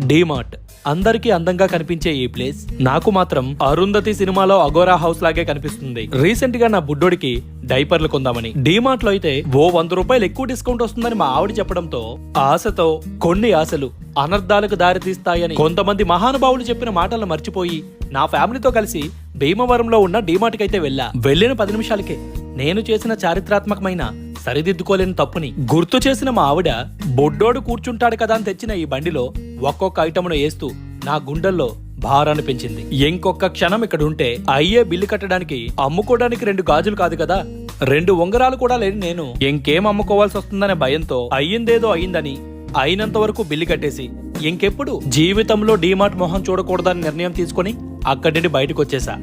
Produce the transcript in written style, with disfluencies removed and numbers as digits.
డీమార్ట్ అందరికీ అందంగా కనిపించే ఈ ప్లేస్ నాకు మాత్రం అరుంధతి సినిమాలో అగోరా హౌస్ లాగే కనిపిస్తుంది. రీసెంట్ గా నా బుడ్డోడికి డైపర్లు కొందామని డీమార్ట్ లో అయితే ఓ 100 రూపాయలు ఎక్కువ డిస్కౌంట్ వస్తుందని మా ఆవిడ చెప్పడంతో ఆశతో కొన్ని ఆశలు అనర్థాలకు దారి తీస్తాయని కొంతమంది మహానుభావులు చెప్పిన మాటలను మర్చిపోయి నా ఫ్యామిలీతో కలిసి భీమవరంలో ఉన్న డీమార్ట్ కి అయితే వెళ్ళిన 10 నిమిషాలకే నేను చేసిన చారిత్రాత్మకమైన సరిదిద్దుకోలేని తప్పుని గుర్తు చేసిన మా ఆవిడ బొడ్డోడు కూర్చుంటాడు కదా అని తెచ్చిన ఈ బండిలో ఒక్కొక్క ఐటమ్ను వేస్తూ నా గుండెల్లో భారాన్ని పెంచింది. ఇంకొక క్షణం ఇక్కడ ఉంటే అయ్యే బిల్లు కట్టడానికి అమ్ముకోవడానికి 2 గాజులు కాదు కదా 2 ఉంగరాలు కూడా లేని నేను ఇంకేం అమ్ముకోవాల్సి వస్తుందనే భయంతో అయ్యిందేదో అయ్యిందని అయినంత వరకు బిల్లు కట్టేసి ఇంకెప్పుడు జీవితంలో డీమార్ట్ మొహం చూడకూడదని నిర్ణయం తీసుకుని అక్కడి నుండి బయటకు వచ్చేసా.